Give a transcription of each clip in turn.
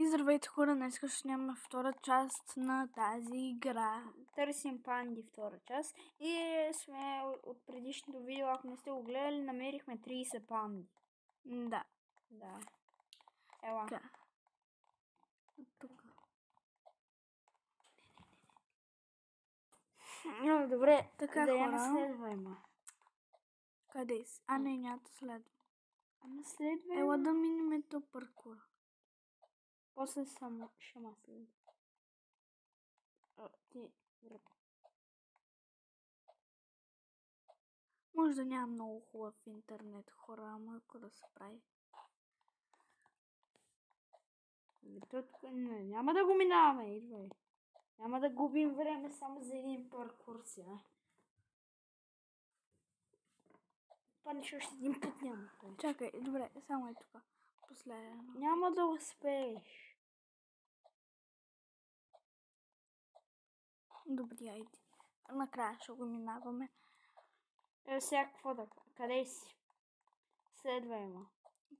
И здравейте хора, днес ще няма втора част на тази игра. Търсим панди втора част и сме от предишното видео, ако не сте го гледали, намерихме 30 панди. Да. Ела. Така. Тук. Добре, така да я хора. наследваме. Къде си? А не, няма да следва. Наследваме. Ела да минем то паркур. После ще ма следва. Ти... Може да няма много хубав интернет хора, ама ако да се прави. Тук няма да го минаваме, идвай. Няма да губим време само за един паркур сега. Паниш още един път няма. Чакай, добре, само е тук. Последно. Няма да успееш. Добре, айди. Накрая ще го минаваме. Сега какво да... Къде си? Следвай ма.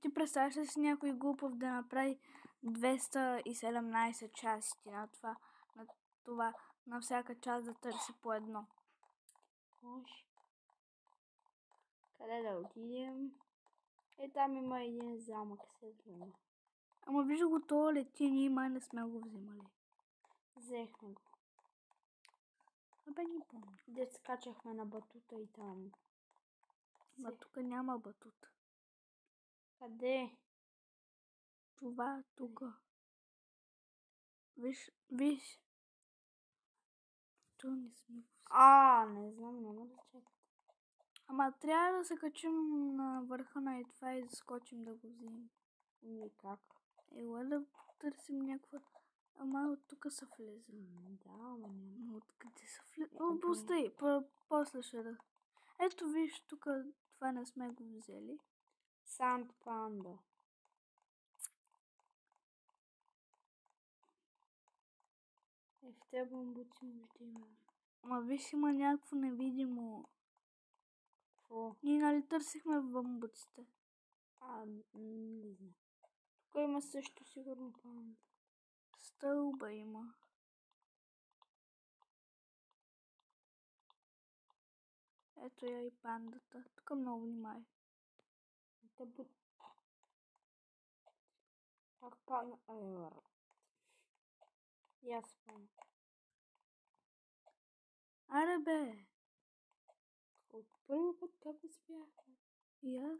Ти представяш ли си някой глупав да направи 217 части на това, на всяка част да търси по едно? Може. Къде да отидем? Там има един замък, следваме. Ама вижда го това лети, ние май не сме го взимали. Взехме го. Абе не помня. Дет скачахме на батута и там. Ма тук няма батут. Къде? Това тук. Виж. То не сме го взимали. Не знам, няма да чакам. Ама трябва да се качим на върха на това и да скочим да го вземем. Никак. Ела да търсим някаква... Ама от тук са влезе. Да, ама няма. Откъде са влезе? Постай, после ще да... Ето виж, тук това не сме го взели. Санд панда. В те бамбуци може да има. Ама виж, има някакво невидимо... Какво? Ние нали търсихме в бамбуците? Не знам. Тук има също сигурно панда. Стълба има. Ето я и пандата. Тук много внимай. Как панда? И аз панда. Аре бе! От първи път как успяхме? И аз?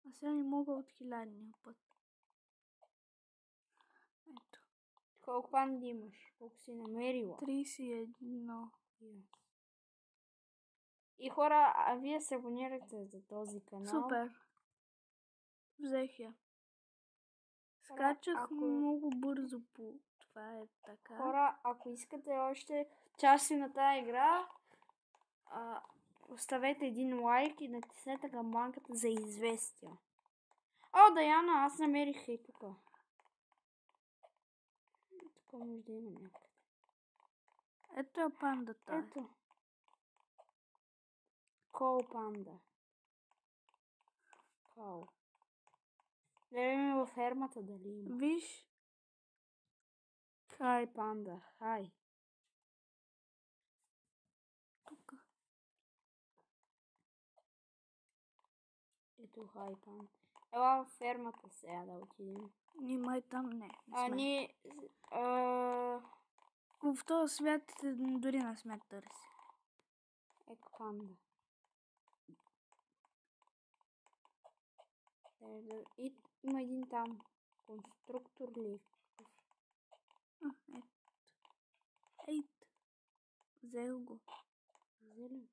А сега не мога от 1000-ния път. Ето. Колко панди имаш? Колко си намерила? 31. И хора, а вие се абонирате за този канал. Супер. Взех я. Скачах много бързо по... Това е така. Хора, ако искате още части на тази игра, оставете един лайк и натиснете камбанката за известия. Даяна, аз намерих и тук. Тук може да има някъде. Ето е пандата. Ето. Кол панда. Кол. Гледаме във фермата дали има. Виж. Хай, панда. Хай. Тук. Ето хай, панда. Ела във фермата сега да отидем. Ние май там не сме. Ние... В този свят дори не сме търси. Еко панда. И има един там. Конструктор ли? Ейт. Взел го. Взели?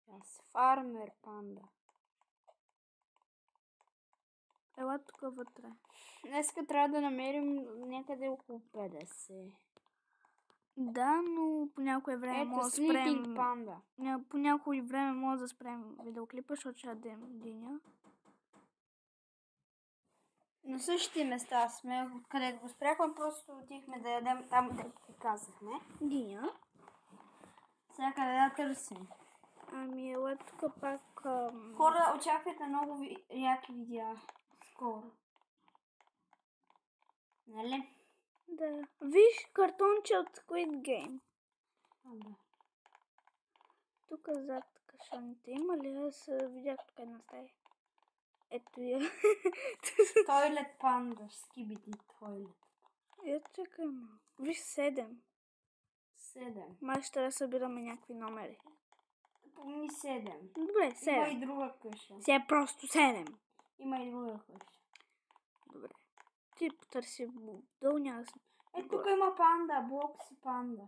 Аз фармер панда. Ела тук вътре. Днеска трябва да намерим някъде около 50. Да, но по някое време Ето, може да спрем... панда. По някое време може да спрем видеоклипа, защото ще ядем диня. На същите места сме, където го спряхме, просто отихме да ядем там, където казахме. Диня. Сега къде да търсим? Ами ела тук пак... Хора, очаквайте много яки видеа скоро. Нали? Да. Виж картонче от Squid Game. Да. Тук зад кашоните има ли? Аз видях тук една стая. Ето я. Тойлет панда, скибиди тойлет. Я чакай малко. Виж 7. 7. Май ще да събираме някакви номери. Помни 7. Добре, Има и 7. друга къща. Все е просто 7. Има и друга къща. Добре. Ти потърси долу, няма сме. Тук има панда, Блокси панда.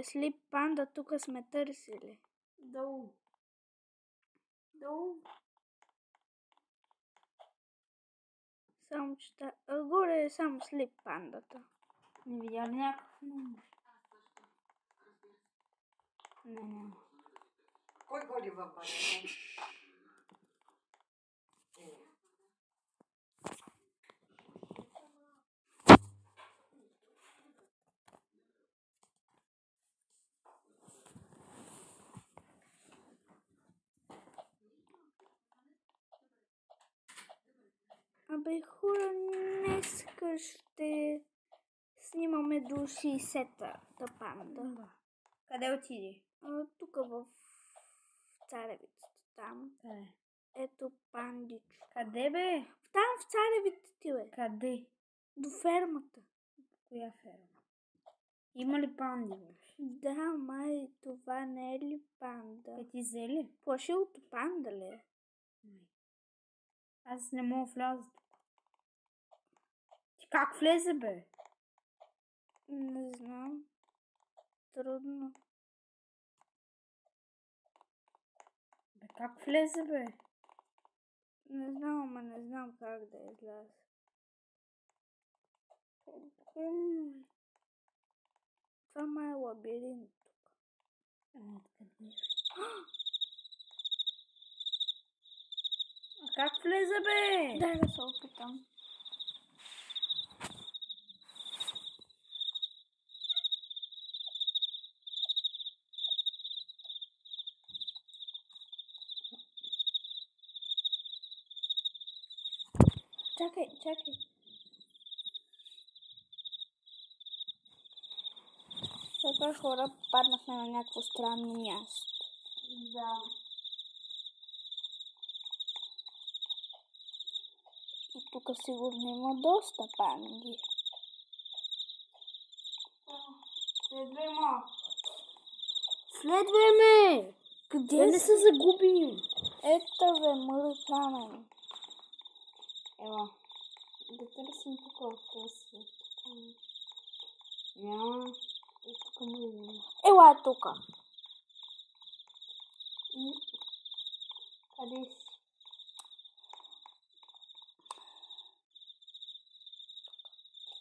Слип панда, тук сме търсили. Долу. Долу. Само че горе е само слип пандата. Не видя ли някакъв номер? Не, няма. Кой ходи в банята? Абе хора, днеска ще снимаме до 60-та панда. Да. Къде отиди? Тук в царевицата там. Къде? Ето пандичо. Къде бе? Там в царевицата ти бе. Къде? До фермата. Коя ферма? Има ли панди въобще? Да, май това не е ли панда? Те ти взели? Плашилото панда ли е? Аз не мога вляза тук. Ти как влезе бе? Не знам. Трудно. Бе как влезе бе? Не знам, ама не знам как да изляза. Това май е лабиринт. Откъде? А как влезе бе? Дай да се опитам. Чакай. Сега хора паднахме на някакво странно място. Да. И тук сигурно има доста панди. Следвай малко. Следвай ме! Къде Да не се загубим. Ето бе, мъртв камен. Ела. Да търсим тук в този свет. Няма. И тук му има. Ела е тук. Къде си?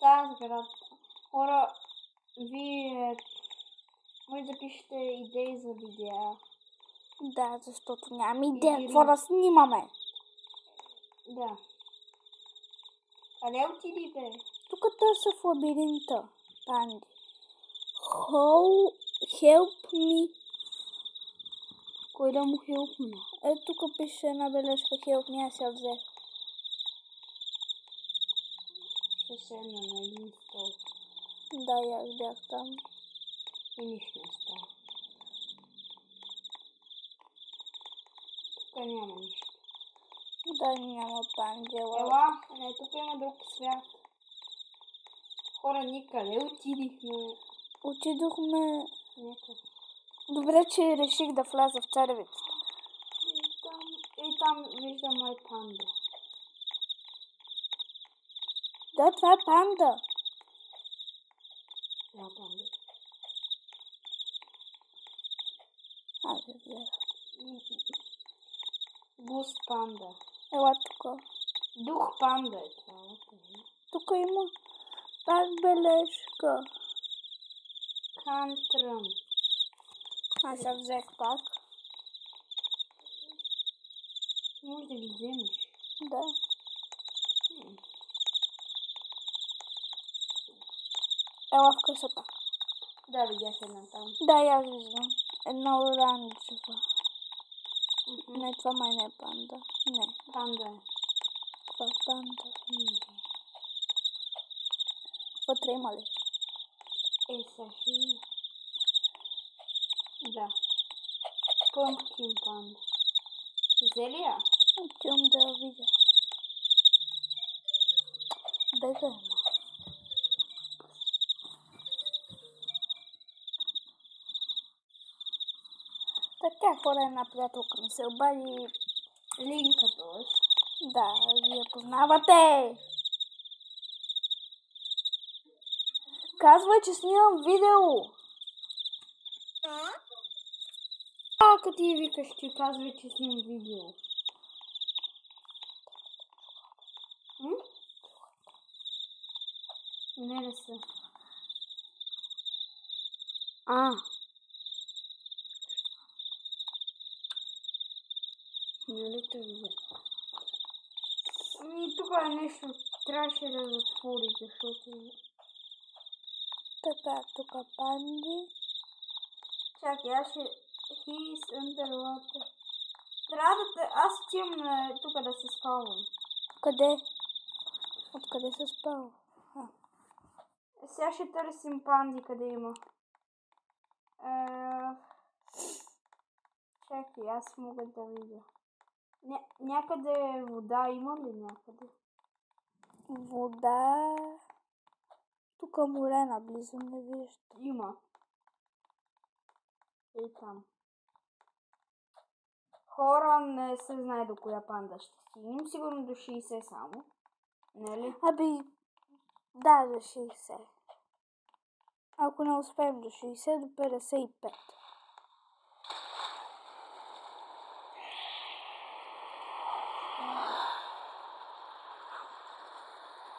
Тази сграда. Хора, вие може да пишете идеи за видеа. Да, защото нямам идея какво да снимаме. Да. Къде отиди бе? Тук търся в лабиринта. Панди. Help me. Кой да му хелпне? Ето тук пише една бележка Help me, аз я взех. Ще седна на един стол. Да, и аз бях там. И нищо не става. Тук няма нищо. Да, няма панди. Ела, не, тук има друг свят. Хора, никъде отидихме. Отидохме... Някъде. Добре, че реших да вляза в царевицата. И там виждам мой панда. Да, това е панда. Това панда. Аз я взех. Гус панда. Ела тук. Дух панда е това. Тук има пак бележка. Кантръм. Аз я взех пак. Може да ги вземеш. Да. Ела в къщата. Да, видях една там. Да, и аз виждам. Една оранжева. Не, това май не е панда. Не, Панда е. това е панда. Вътре има ли? Сега ще видя. Да. Pumpkin Panda. Взе ли я? Отивам да я видя. Бегай, ма. Така, хора, една приятелка ми се обади. Линка, т.е. Да, вие познавате. Казвай, че снимам видео. Като ти викаш, ти казвай, че снимам видео. Не да са. Нали те видя? Ами тук нещо трябваше да затвори, защото... Така, тук панди. Чакай, аз ще... He's underwater. Трябва да... Аз отивам тук да се спавам. Къде? Откъде се спава? Сега ще търсим панди, къде има. Чакай, аз мога да видя. Някъде вода има ли някъде? Вода. Тук море наблизо не вижда. Има. И там. Хора, не се знае до коя панда ще стигнем. Сигурно до 60 само. Нали? Да, до 60. Ако не успеем до 60, до 55.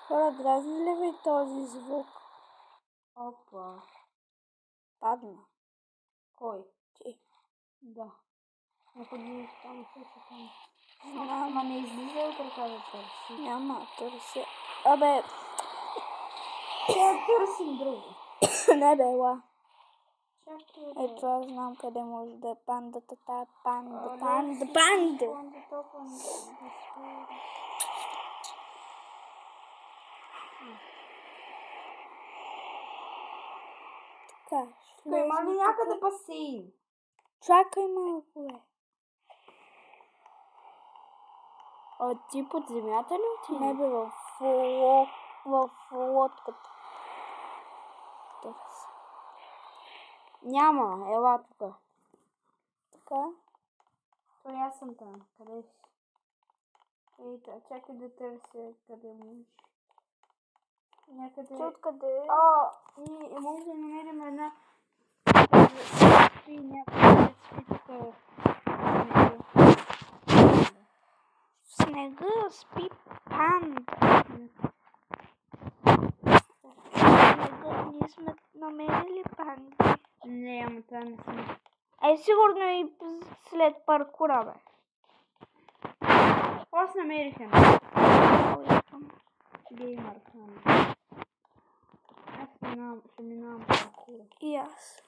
Хора, дразни ли ви този звук? Опа. Падна. Кой? Ти. Да. Находи там също там. Знам. Ама не излиза от ръка да търси. Няма, търся. Абе. Ще търсим друго. Не бе, ла. Чакай. Ето аз знам къде може да е пандата, тая панда. Така, Има ли някъде басейн? Чакай малко, бе. Ти под земята ли отиде? Не бе, в лодката. Търси. Няма, ела тук. Така. То аз съм там. Къде си? Чакай да търся къде можеш. Някъде... Ти откъде? Ние може да намерим една... някъде спи тук. В снега спи панда. Ние сме намерили панди. Не, ама това не сме. Сигурно и след паркура, бе. Аз намерих една. Геймър панда. Аз ще минавам паркура. И аз.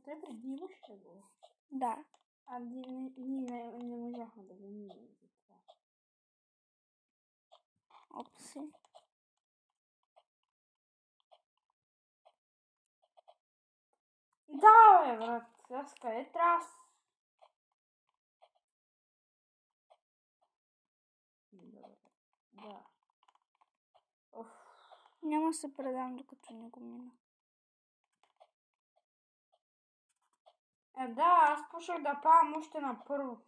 Той преди имаше го. Да. Ние не можахме да го минем. Опси. Да, бе, брат. Аз къде трябва? Да. Няма се предам, докато не го мина. Да, аз почнах да павам още на първо.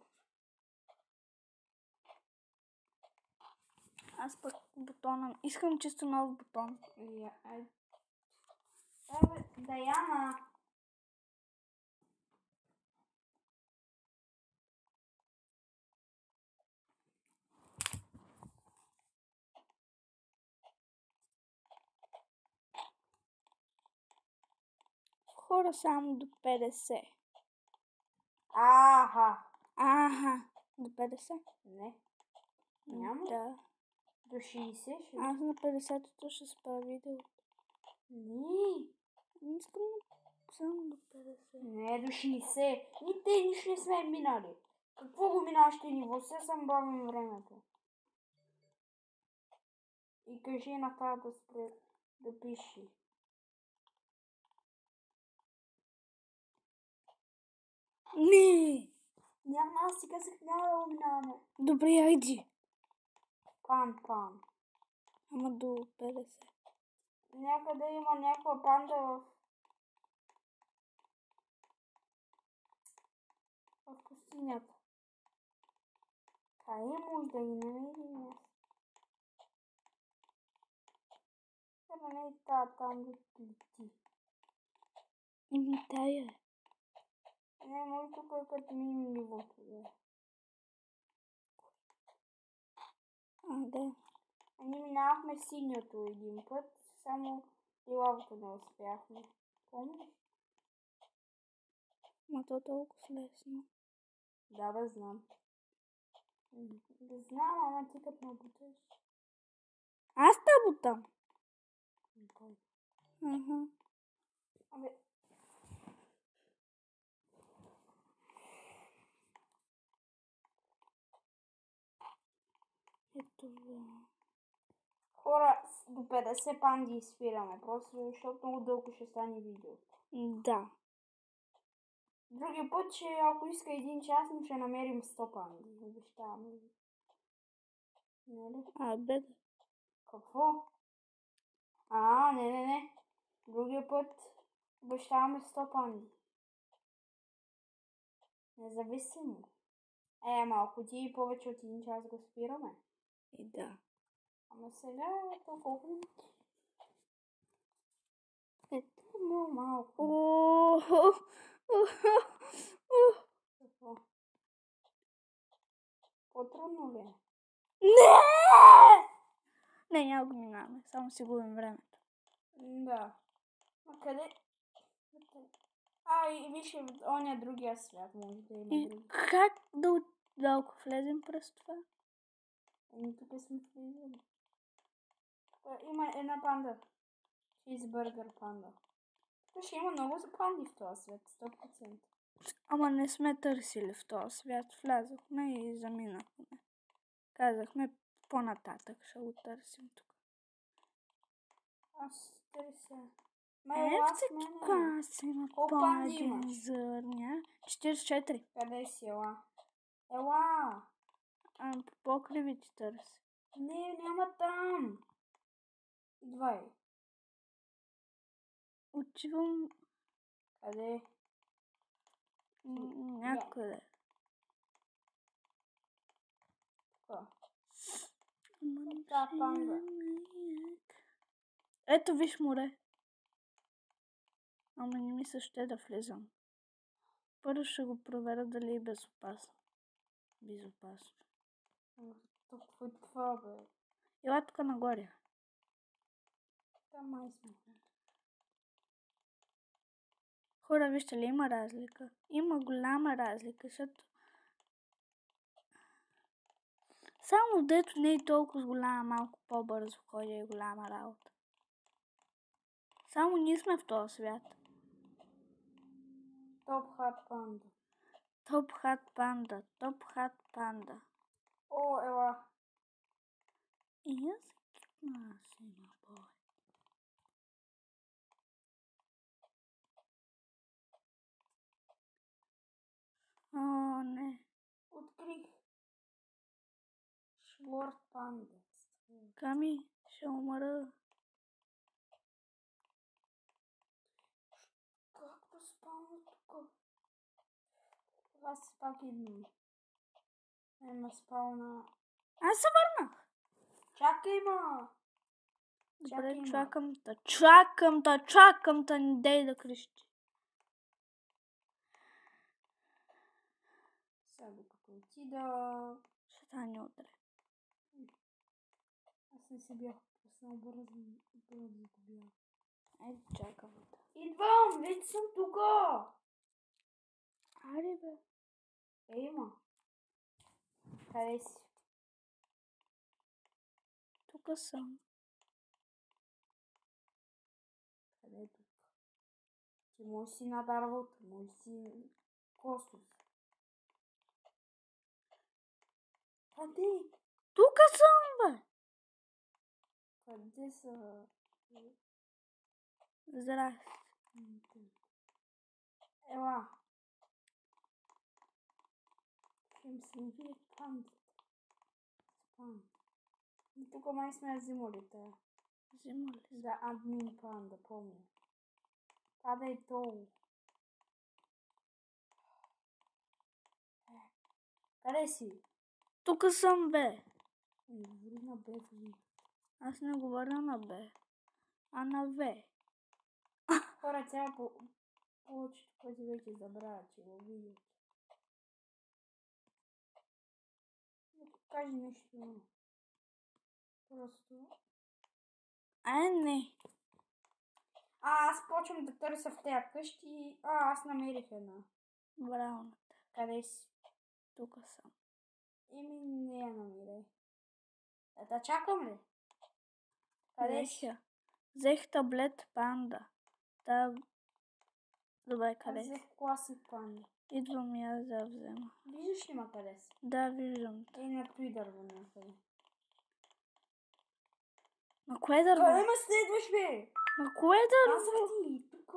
Аз пък бутона... Искам чисто нов бутон. Даяна. Хора само до 50. Аха. До 50? Не. Няма. Да. До 60 ще. Аз на 50-то ще спра видеото. Не. Не искам само до 50. Не, до 60. Те нищо не сме минали. Какво го минаваш ти ниво? Сега съм бавим времето. И кажи на тази да спре да пише. Не! Няма, аз си казах, няма да го минаваме. Добре, айди. Пан. Ама до 50. Някъде има някаква панда в пустинята. Къде може да ги намерим аз? Трябва не е там да лети. Ими тая е. Не, може тук е като миним нивото. Да. Ние минавахме синьото един път, само лилавото не успяхме. Помниш? Ма то толкова лесно. Да, бе, знам. Да знам, ама ти като ме буташ. Аз те бутам. Кой? Ага. Абе, Ето това. хора, до 50 панди изспираме, просто защото много дълго ще стане видеото. Да. Другия път, че ако иска 1 час, ще намерим 100 панди. Обещавам ви. Нали? Бе. Какво? Не. Другия път обещаваме 100 панди. Независимо. Малко ти повече от 1 час го спираме. И да. Ама сега е толкова минути. Ето много малко. Какво? По-трудно ли е? Не, няма го минаваме. Само си губим времето. Да. А къде? И виж, оня другия свят може да има И други. как да влезем през това? Тук сме влизали. Има една панда. Чизбъргър панда. Тук ще има много за панди в този свят, 100%. Ама не сме търсили в този свят. Влязохме и заминахме. Казахме по-нататък ще го търсим тук. Аз търся. В всеки клас има по-един зърня. 44. Къде си, ела? По покриви ти търси. Не, няма там. Идвай. Отивам Къде? някъде. Та панда. Ето виж море. Ама не ми се ще да влизам. Първо ще го проверя дали е безопасно. Толкова е това, бе. Ела тук нагоре. Там май сме. Хора, вижте ли има разлика? Има голяма разлика, защото само дето не е толкова голяма, малко по-бързо ходи и голяма работа. Само ние сме в този свят. Топ хат панда. Топ хат панда. О, ела. И аз си на бой. О, не. Открих. Шворт панда. Ками, ще умра. Как го спална тук? Аз пак идвам. Ема спална. Аз се върнах. Чакай, ма. Добре, чакам та, не дай да крещи. Сега докато отида. Ще стане утре. Аз не се бях пуснал бързо го бях. Айде, чакам. Идвам, вече съм тук. Аре, бе. Има. Къде си? Тук съм. Къде е тук? Ти може си на дървото, може си космос. Къде? Тук съм, бе. Къде са? Здрасти. Ела. Ще им се не видят пандите. Спам. И тук май сме я взимали тая. Взима ли? За админ панда, помня. Падай долу. Къде си? Тук съм, бе. Не говори на Б, ви. Аз не говоря на Б, а на В. Хора, тя повечето пъти вече забравя, че го видят. Нека кажи нещо. Просто. Не. Аз почвам да търся в тези къщи. Аз намерих една. Браво. Къде си? Тук съм. Не я намирай. Да чакам ли? Къде си? Взех таблет панда. Добре, къде Аз си? взех класик панда. Идвам и аз да взема. Виждаш ли ма къде си? Да, виждам. На той дърво някъде. На кое дърво? Къде ме следваш, бе? На кое дърво? Казвай ти, тук.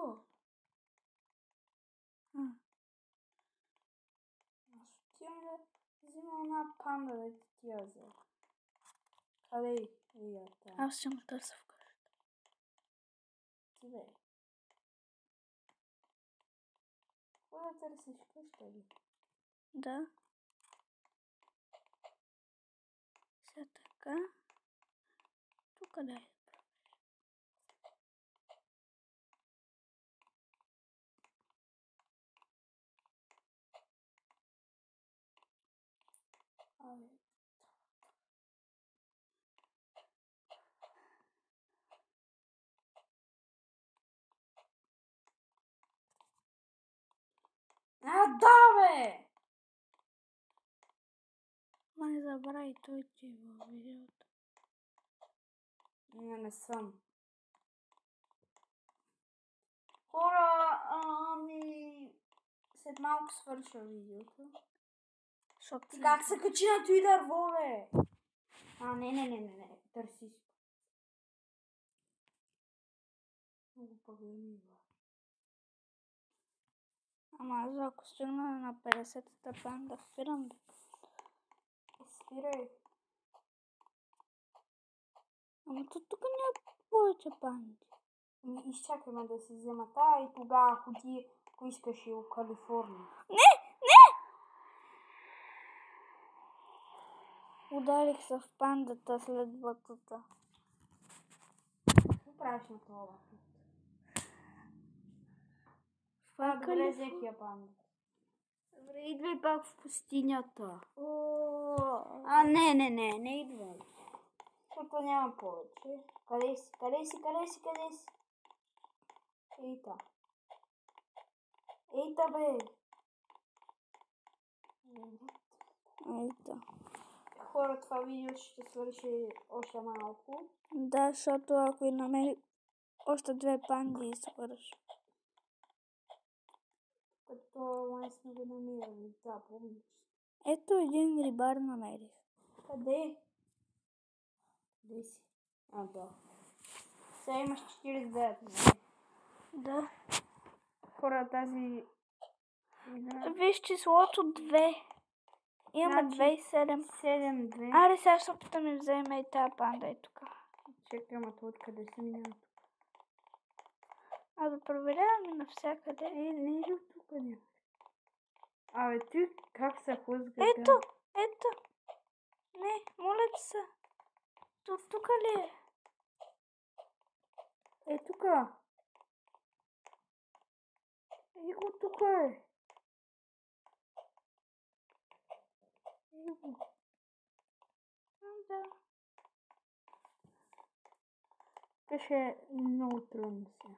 Аз отивам да взимам една панда да ти я взема. Къде е? Аз ще му търся вкъщи. Ти бе. Какво да търсиш къща, бе? Да. Сега така. Тук да е. Абе. Да, бе! Май забрави той, че е във видеото. Не съм. Хора, след малко свършва видеото. Защото Ти как се качи на той дърво, бе? Не. Търси си. Много пъгълни, бе. Ама аз ако стигна на 50 степен да спирам. Спирай. Ама тук няма повече панди. Изчакаме да си взема тая и тогава ходи, ако искаш и в Калифорния. Не! Ударих се в пандата след батута. Какво правиш на това батут? Добре, взех я панда. Добре, идвай пак в пустинята. Не идвай. Защото няма повече. Къде си? Ейта. Ейта, бе. Ейта. Хора, това видео ще свърши още малко. Да, защото ако и намери още 2 панди и свърши. Като май сме го намирали. Да, помниш. Ето един рибар намерих. Къде? Къде си? Да. Сега имаш 49, нали? Да. Хора, тази... Виж числото 2. Имаме 2 и 7. 7-2. Аре, сега ще опитам да ми вземе и тази панда и тук. Чекай, ама това откъде си минава тук? Абе, проверяваме навсякъде. Не е тук не. Абе, ти как се хлъзга? Ето. Не, моля ти се. Тук ли е? Тук. Его, тук е. Его. Да. Това ще е много трудно сега.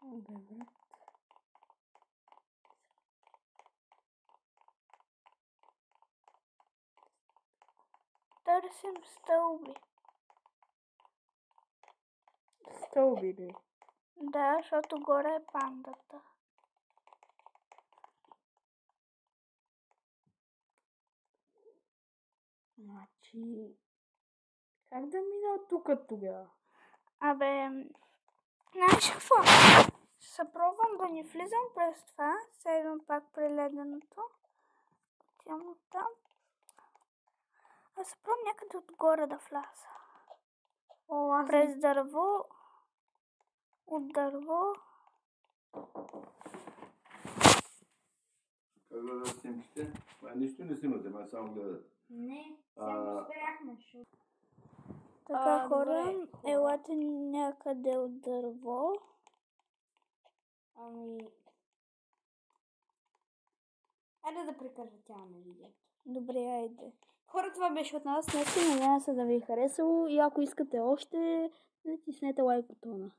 Добре. Търсим стълби. Стълби ли? Да, защото горе е пандата. Значи... Как да мина от тук тогава? Абе, знаеш какво? Ще се пробвам да не влизам през това. Сега идвам пак при леденото. Отивам там. А се пробвам някъде отгоре да вляза. О, аз През дърво. От дърво. Как да снимките? Нищо не снимате, ма само гледате. Не, само спряхме. Така, хора, добре, хора. елате някъде от дърво. Ами... Айде да прекратяваме видеото. Добре, айде. Хора, това беше от нас. Надявам се да ви е харесало и ако искате още, натиснете лайк бутона.